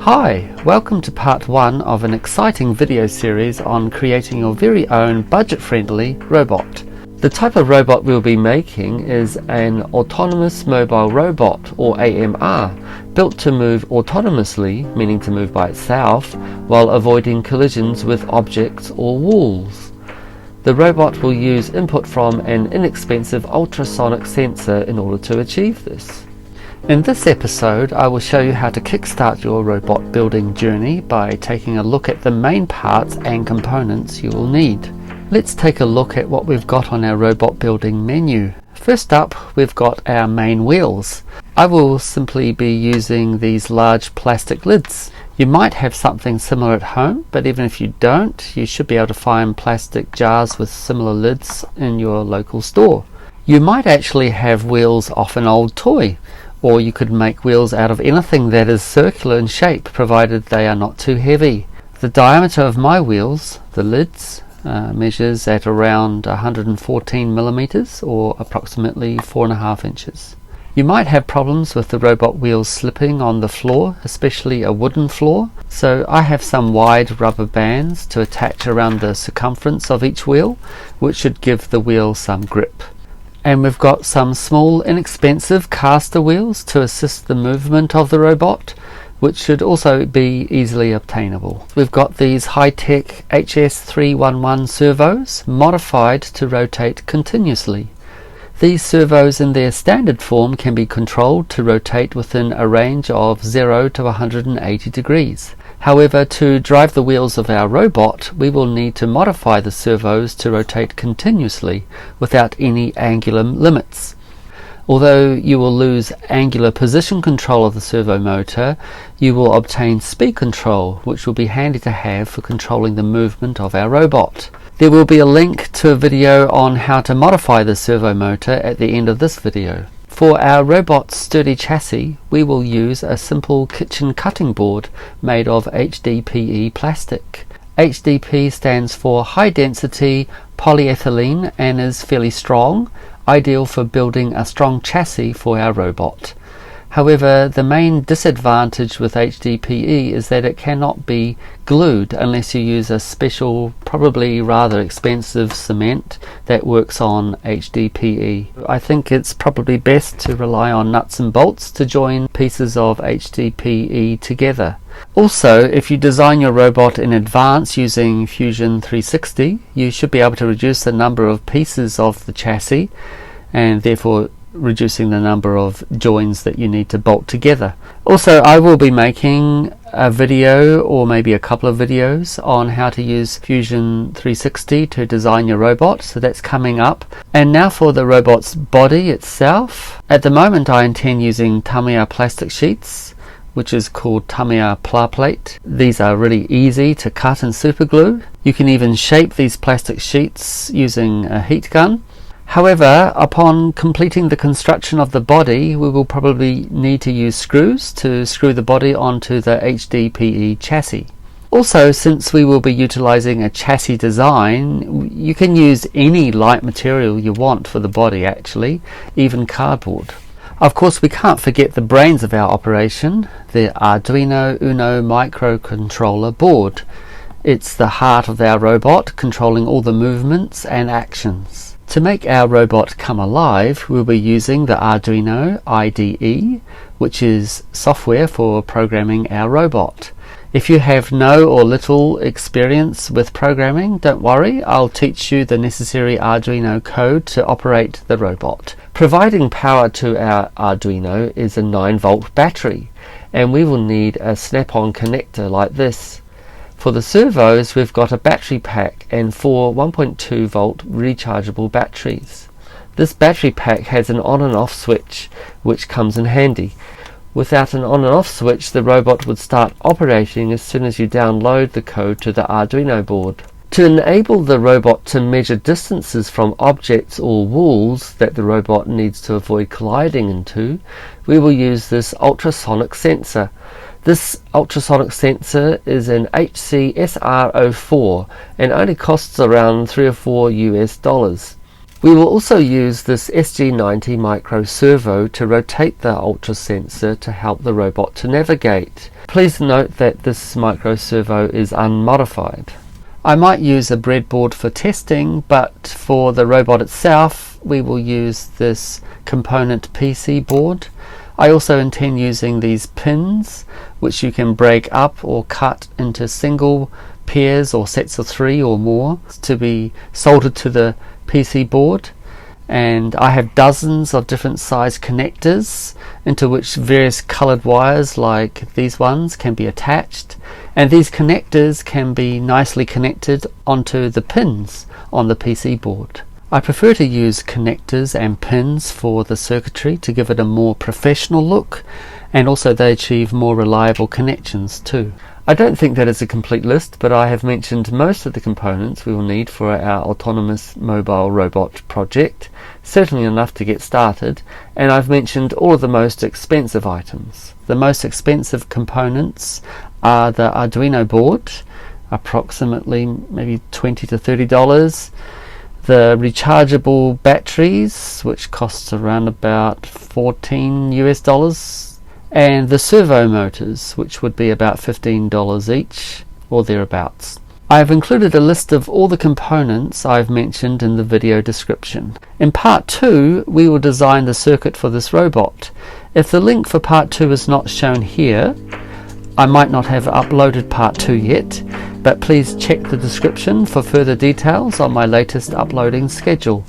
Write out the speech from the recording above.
Hi, welcome to part 1 of an exciting video series on creating your very own budget-friendly robot. The type of robot we'll be making is an autonomous mobile robot, or AMR, built to move autonomously, meaning to move by itself, while avoiding collisions with objects or walls. The robot will use input from an inexpensive ultrasonic sensor in order to achieve this. In this episode, I will show you how to kickstart your robot building journey by taking a look at the main parts and components you will need. Let's take a look at what we've got on our robot building menu. First up, we've got our main wheels. I will simply be using these large plastic lids. You might have something similar at home, but even if you don't, you should be able to find plastic jars with similar lids in your local store. You might actually have wheels off an old toy, or you could make wheels out of anything that is circular in shape, provided they are not too heavy. The diameter of my wheels, the lids, measures at around 114 millimeters, or approximately 4.5 inches. You might have problems with the robot wheels slipping on the floor, especially a wooden floor, so I have some wide rubber bands to attach around the circumference of each wheel, which should give the wheel some grip. And we've got some small inexpensive caster wheels to assist the movement of the robot, which should also be easily obtainable. We've got these high-tech HS311 servos modified to rotate continuously. These servos in their standard form can be controlled to rotate within a range of 0 to 180 degrees. However, to drive the wheels of our robot, we will need to modify the servos to rotate continuously without any angular limits. Although you will lose angular position control of the servo motor, you will obtain speed control, which will be handy to have for controlling the movement of our robot. There will be a link to a video on how to modify the servo motor at the end of this video. For our robot's sturdy chassis, we will use a simple kitchen cutting board made of HDPE plastic. HDPE stands for high density polyethylene and is fairly strong, ideal for building a strong chassis for our robot. However, the main disadvantage with HDPE is that it cannot be glued unless you use a special, probably rather expensive cement that works on HDPE. I think it's probably best to rely on nuts and bolts to join pieces of HDPE together. Also, if you design your robot in advance using Fusion 360, you should be able to reduce the number of pieces of the chassis and therefore reducing the number of joins that you need to bolt together. Also, I will be making a video or maybe a couple of videos on how to use Fusion 360 to design your robot, so that's coming up. And now for the robot's body itself. At the moment I intend using Tamiya plastic sheets, which is called Tamiya Pla-Plate. These are really easy to cut and super glue. You can even shape these plastic sheets using a heat gun. However, upon completing the construction of the body, we will probably need to use screws to screw the body onto the HDPE chassis. Also, since we will be utilizing a chassis design, you can use any light material you want for the body actually, even cardboard. Of course, we can't forget the brains of our operation, the Arduino Uno Microcontroller board. It's the heart of our robot, controlling all the movements and actions. To make our robot come alive, we'll be using the Arduino IDE, which is software for programming our robot. If you have no or little experience with programming, don't worry, I'll teach you the necessary Arduino code to operate the robot. Providing power to our Arduino is a 9-volt battery, and we will need a snap-on connector like this. For the servos, we've got a battery pack and 4 1.2 volt rechargeable batteries. This battery pack has an on and off switch, which comes in handy. Without an on and off switch, the robot would start operating as soon as you download the code to the Arduino board. To enable the robot to measure distances from objects or walls that the robot needs to avoid colliding into, we will use this ultrasonic sensor. This ultrasonic sensor is an HCSR04 and only costs around $3 or $4 US. We will also use this SG90 micro servo to rotate the ultra sensor to help the robot to navigate. Please note that this micro servo is unmodified. I might use a breadboard for testing, but for the robot itself we will use this component PC board. I also intend using these pins, which you can break up or cut into single pairs or sets of 3 or more to be soldered to the PC board. And I have dozens of different size connectors into which various colored wires like these ones can be attached, and these connectors can be nicely connected onto the pins on the PC board. I prefer to use connectors and pins for the circuitry to give it a more professional look, and also they achieve more reliable connections too. I don't think that is a complete list, but I have mentioned most of the components we will need for our autonomous mobile robot project, certainly enough to get started, and I've mentioned all of the most expensive items. The most expensive components are the Arduino board, approximately maybe $20 to $30, the rechargeable batteries, which costs around about $14 US, and the servo motors, which would be about $15 each or thereabouts. I have included a list of all the components I've mentioned in the video description. In part 2 we will design the circuit for this robot. If the link for part 2 is not shown here, I might not have uploaded part 2 yet, but please check the description for further details on my latest uploading schedule.